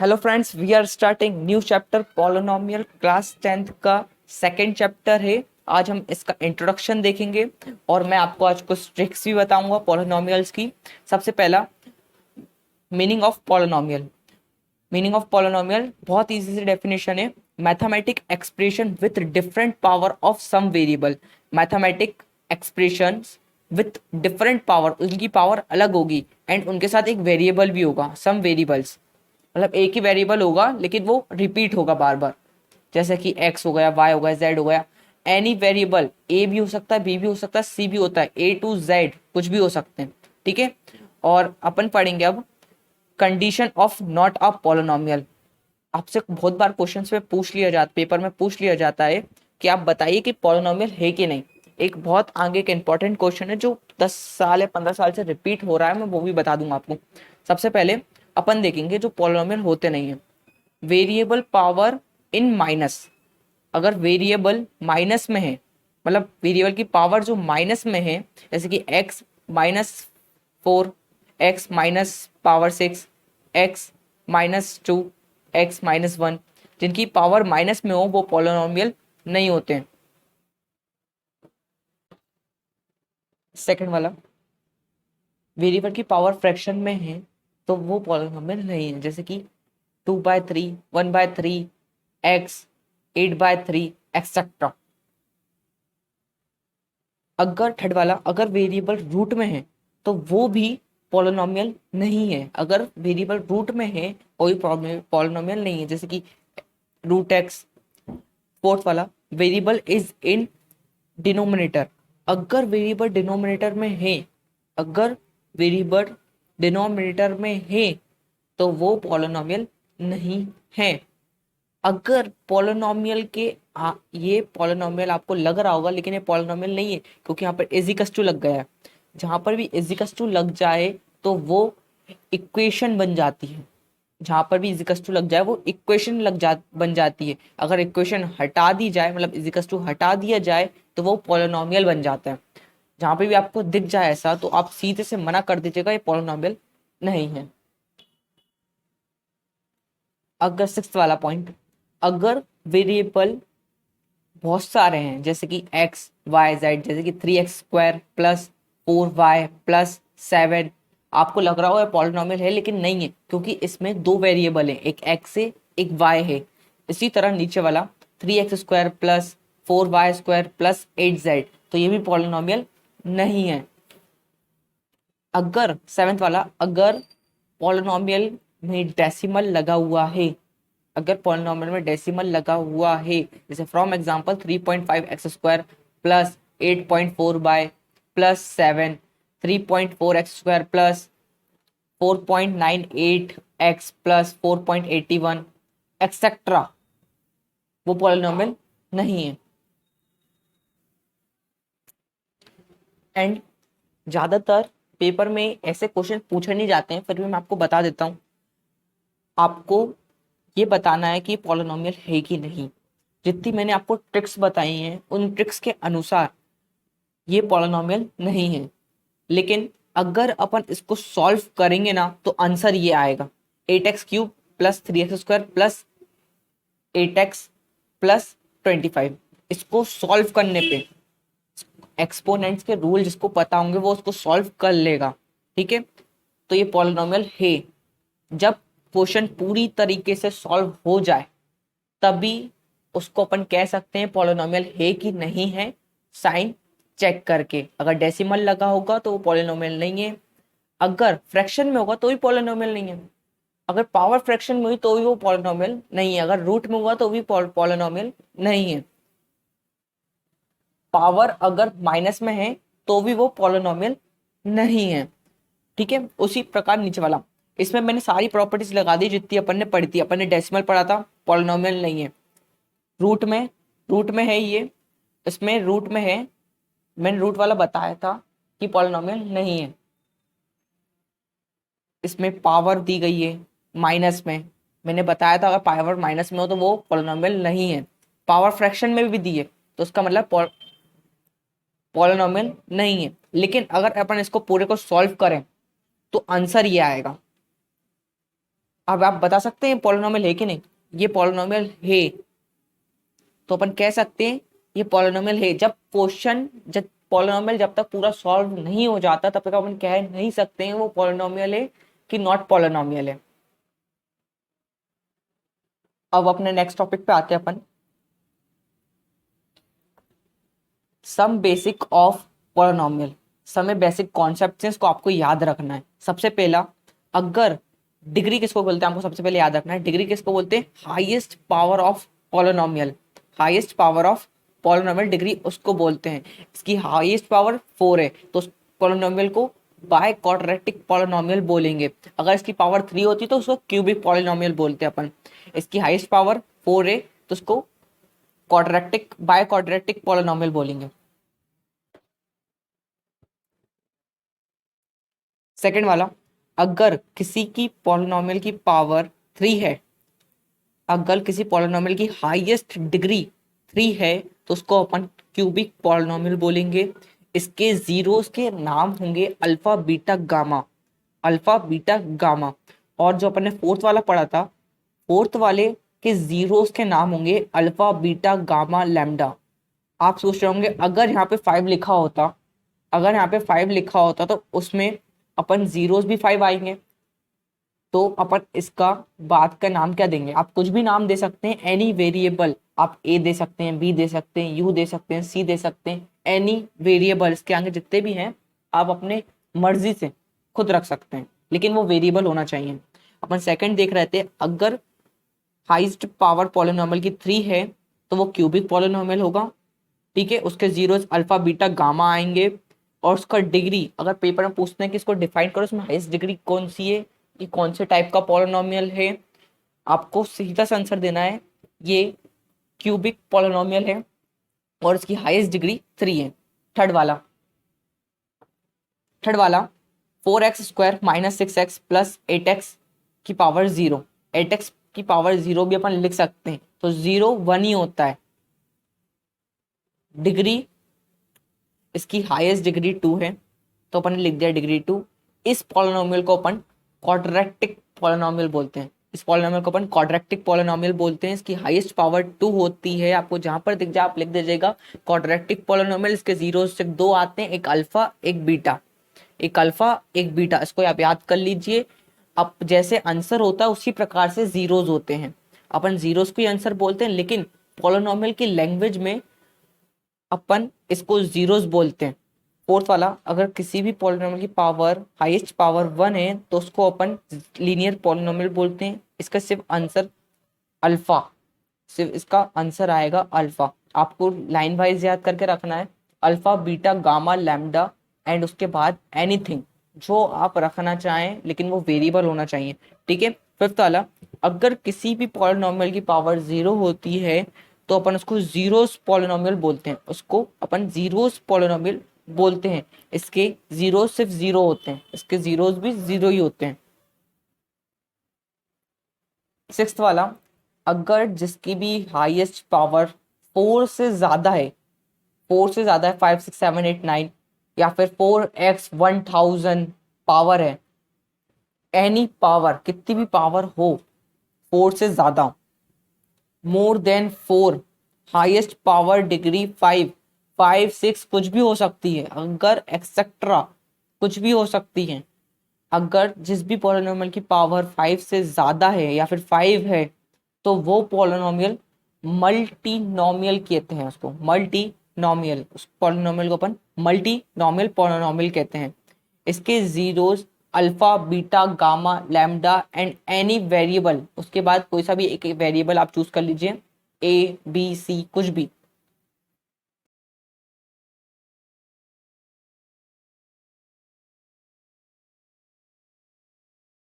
Hello friends, we are starting new chapter polynomial class 10th का second chapter है। आज हम इसका इंट्रोडक्शन देखेंगे और मैं आपको आज कुछ ट्रिक्स भी बताऊंगा पॉलिनोमियल्स की। सबसे पहला, meaning of polynomial. Meaning of polynomial बहुत इजी से डेफिनेशन है। Mathematic expression with different power of some variable. Mathematic expressions with different power, उनकी पावर अलग होगी एंड उनके साथ एक वेरिएबल भी होगा, सम वेरिएबल्स। मतलब एक ही वेरिएबल होगा लेकिन वो रिपीट होगा बार बार, जैसे कि एक्स हो गया, वाई हो गया, जेड हो गया। एनी वेरिएबल, ए भी हो सकता है, बी भी हो सकता है, सी भी होता है, ए टू जेड कुछ भी हो सकते हैं। ठीक है। और अपन पढ़ेंगे अब condition of not a polynomial. आपसे बहुत बार क्वेश्चंस में पूछ लिया जाता, पेपर में पूछ लिया जाता है कि आप बताइए कि पॉलिनोमियल है कि नहीं। एक बहुत आगे का इंपॉर्टेंट क्वेश्चन है जो 10 साल या 15 साल से रिपीट हो रहा है, मैं वो भी बता दूंगा आपको। सबसे पहले अपन देखेंगे जो पॉलिनोमियल होते नहीं है। Variable power in minus. अगर वेरिएबल माइनस में है, मतलब वेरिएबल की पावर जो माइनस में है, जैसे कि x-4, x-पावर 6, x-2, x-1, जिनकी पावर माइनस में हो वो पॉलिनोमियल नहीं होते हैं। सेकंड वाला, वेरिएबल की पावर फ्रैक्शन में है तो वो पॉलिनोमियल नहीं है, जैसे कि 2/3, 1/3, x, 8/3 एक्सेट्रा। अगर थर्ड वाला, अगर वेरिएबल रूट में है तो वो भी पॉलिनोमियल नहीं है। अगर वेरिएबल रूट में है कोई पॉलिनोमियल नहीं है, जैसे कि √x। फोर्थ वाला, वेरिएबल इज इन डिनोमिनेटर। अगर वेरिएबल डिनोमिनेटर में है, अगर वेरिएबल डिनोमिनेटर में है तो वो पॉलिनोमियल नहीं है। अगर पॉलिनोमियल के ये पॉलिनोमियल आपको लग रहा होगा लेकिन ये पॉलिनोमियल नहीं है, क्योंकि यहाँ पर इजिकस टू लग गया है। जहां पर भी इजिकस टू लग जाए तो वो इक्वेशन बन जाती है। जहां पर भी इजिकस टू लग जाए वो इक्वेशन बन जाती है। अगर इक्वेशन हटा दी जाए, मतलब इजिकस टू हटा दिया जाए, तो वो पॉलिनोमियल बन जाता है। जहां पे भी आपको दिख जाए ऐसा तो आप सीधे से मना कर दीजिएगा, ये पॉलिनोमियल नहीं है। अगर सिक्स्थ वाला पॉइंट, अगर वेरिएबल बहुत सारे हैं, जैसे कि x, y, z, जैसे कि 3x² प्लस 4y प्लस 7, आपको लग रहा हो पॉलिनोमियल है लेकिन नहीं है, क्योंकि इसमें दो वेरिएबल है, एक x है, एक y है। इसी तरह नीचे वाला 3x² plus 4y² plus 8z, तो ये भी पॉलिनोमियल नहीं है। अगर सेवेंथ वाला, अगर पॉलिनोमियल में डेसिमल लगा हुआ है, अगर पॉलिनोमियल में डेसिमल लगा हुआ है, जैसे from example 3.5x² plus 8.4 plus 7, 3.4x² plus 4.98x plus 4.81 etcetera, वो पॉलिनोमियल नहीं है। एंड ज्यादातर पेपर में ऐसे क्वेश्चन पूछे नहीं जाते हैं, फिर भी मैं आपको बता देता हूँ। आपको ये बताना है कि पॉलिनोमियल है कि नहीं। जितनी मैंने आपको ट्रिक्स बताई हैं उन ट्रिक्स के अनुसार ये पॉलिनोमियल नहीं है। लेकिन अगर अपन इसको सॉल्व करेंगे ना तो आंसर ये आएगा, 8x³ plus 3x² plus 8x plus 25। इसको सॉल्व करने पे एक्सपोनेंट्स के रूल जिसको पता होंगे वो उसको सॉल्व कर लेगा। ठीक है। तो ये पॉलिनोमियल है। जब क्वेश्चन पूरी तरीके से सॉल्व हो जाए तभी उसको अपन कह सकते हैं पॉलिनोमियल है कि नहीं है, साइन चेक करके। अगर डेसिमल लगा होगा तो वो पॉलिनोमियल नहीं है, अगर फ्रैक्शन में होगा तो भी पॉलिनोमियल नहीं है, अगर पावर फ्रैक्शन में हुई तो भी वो पॉलिनोमियल नहीं है, अगर रूट में हुआ तो भी पॉलिनोमियल नहीं है, पावर अगर माइनस में है तो भी वो पॉलिनोमियल नहीं है। ठीक है। उसी प्रकार नीचे वाला, इसमें मैंने सारी प्रॉपर्टीज लगा दी जितनी अपन ने पढ़ी थी। अपन ने डेसिमल पढ़ा था, पॉलिनोमियल नहीं है। रूट में, रूट में है ये, इसमें रूट में है, मैंने रूट वाला बताया था कि पॉलिनोमियल नहीं है। इसमें पावर दी गई है माइनस में, मैंने बताया था अगर पावर माइनस में हो तो वो पॉलिनोमियल नहीं है। पावर फ्रैक्शन में भी दी है तो उसका मतलब पॉलिनोमियल नहीं है। लेकिन अगर अपन इसको पूरे को सॉल्व करें तो आंसर ये आएगा। अब आप बता सकते हैं पॉलिनोमियल है कि नहीं, ये पॉलिनोमियल है, तो अपन कह सकते हैं ये पॉलिनोमियल है। जब पॉलिनोमियल जब तक पूरा सॉल्व नहीं हो जाता तब तक अपन कह नहीं सकते हैं वो पॉलिनोमियल है कि नॉट पॉलिनोमियल है। अब अपने नेक्स्ट टॉपिक पे आते हैं अपन, सम बेसिक ऑफ पॉलिनोमियल। समय बेसिक कॉन्सेप्ट को आपको याद रखना है। सबसे पहला, अगर डिग्री किसको बोलते हैं आपको सबसे पहले याद रखना है। डिग्री किसको बोलते हैं? Highest power of polynomial. Highest power of polynomial degree उसको बोलते हैं। इसकी हाईएस्ट पावर 4 है तो उस पॉलिनोमियल को बाय क्वाड्रेटिक पॉलिनोमियल बोलेंगे। अगर इसकी पावर 3 होती तो उसको क्यूबिक पॉलिनोमियल बोलते हैं अपन। इसकी हाईएस्ट पावर 4 है तो उसको क्वाड्रेटिक बाय क्वाड्रेटिक पॉलिनोमियल बोलेंगे। सेकंड वाला, अगर किसी की पॉलिनोमियल की पावर 3 है, अगर किसी पॉलिनोमियल की हाईएस्ट डिग्री 3 है तो उसको अपन क्यूबिक पॉलिनोमियल बोलेंगे। इसके जीरोस के नाम होंगे alpha beta gamma, alpha beta gamma. और जो अपन ने फोर्थ वाला पढ़ा था, फोर्थ वाले के जीरोस के नाम होंगे अल्फा बीटा गामा लैम्डा। आप सोच रहे होंगे अगर यहाँ पे 5 लिखा होता, अगर यहाँ पे 5 लिखा होता तो उसमें अपन जीरोस भी 5 आएंगे, तो अपन इसका बात का नाम क्या देंगे? आप कुछ भी नाम दे सकते हैं, एनी वेरिएबल। आप ए दे सकते हैं, बी दे सकते हैं, यू दे सकते हैं, सी दे सकते हैं। एनी वेरिएबल, इसके आगे जितने भी हैं आप अपने मर्जी से खुद रख सकते हैं, लेकिन वो वेरिएबल होना चाहिए। अपन सेकंड देख रहे थे, अगर हाईएस्ट पावर पॉलिनोमियल की 3 है तो वो क्यूबिक पॉलिनोमियल होगा। ठीक है, उसके जीरोस अल्फा बीटा गामा आएंगे। और उसका डिग्री, अगर पेपर में पूछते हैं कि इसको डिफाइन करो, इसमें हाईएस्ट डिग्री कौन सी है, ये कौन से टाइप का पॉलिनोमियल है, आपको सीधा सा आंसर देना है ये क्यूबिक पॉलिनोमियल है और इसकी हाईएस्ट डिग्री 3 है। थर्ड वाला, four x square minus 6x plus 8x की पावर 0। 8x की पावर 0 भी अपन लिख सकते हैं, तो 0 1 ही होता है। डिग्री, इसकी हाईएस्ट डिग्री 2 है तो अपन ने लिख दिया डिग्री 2। इस पॉलिनोमियल को अपन क्वाड्रेटिक पॉलिनोमियल बोलते हैं। इस पॉलिनोमियल को अपन क्वाड्रेटिक पॉलिनोमियल बोलते हैं। इसकी हाईएस्ट पावर 2 होती है। आपको जहां पर दिख जाए आप लिख दीजिएगा क्वाड्रेटिक पॉलिनोमियल। इसके जीरो से 2 आते हैं, एक अल्फा एक बीटा, एक अल्फा एक बीटा, इसको आप याद कर लीजिए। अब जैसे आंसर होता है उसी प्रकार से जीरोस होते हैं। अपन जीरोस को ही आंसर बोलते हैं, लेकिन पॉलिनोमियल की लैंग्वेज में अपन इसको जीरोस बोलते हैं। फोर्थ वाला, अगर किसी भी पॉलिनोमियल की पावर हाईएस्ट पावर 1 है तो उसको अपन लीनियर पॉलिनोमियल बोलते हैं। इसका सिर्फ आंसर अल्फा, सिर्फ इसका आंसर आएगा अल्फा। आपको लाइन वाइज याद करके रखना है, alpha beta gamma lambda and उसके बाद एनीथिंग जो आप रखना चाहें, लेकिन वो वेरिएबल होना चाहिए। ठीक है। फिफ्थ वाला, अगर किसी भी पॉलिनोमियल की पावर 0 होती है तो अपन उसको जीरोस पॉलिनोमियल बोलते हैं, उसको अपन जीरोस पॉलिनोमियल बोलते हैं। इसके जीरो सिर्फ 0 होते हैं, इसके जीरोस भी 0 ही होते हैं। सिक्स्थ वाला, अगर जिसकी भी हाईएस्ट पावर 4 से ज्यादा है, 4 से ज्यादा है, 5 6 7 8 9 या फिर 4x 1000 पावर है, एनी पावर, कितनी भी पावर हो 4 से ज्यादा, more than 4, highest power degree 5 5 6 कुछ भी हो सकती है, अगर एक्सेट्रा कुछ भी हो सकती है। अगर जिस भी पॉलिनोमियल की पावर 5 से ज्यादा है या फिर 5 है तो वो पॉलिनोमियल मल्टीनोमियल कहते हैं, उसको मल्टीनोमियल, उस पॉलिनोमियल को अपन मल्टीनोमियल पॉलिनोमियल कहते हैं। इसके zeros alpha beta gamma lambda and any variable, उसके बाद कोई सा भी एक वेरिएबल आप चूज कर लीजिए, ए बी सी कुछ भी,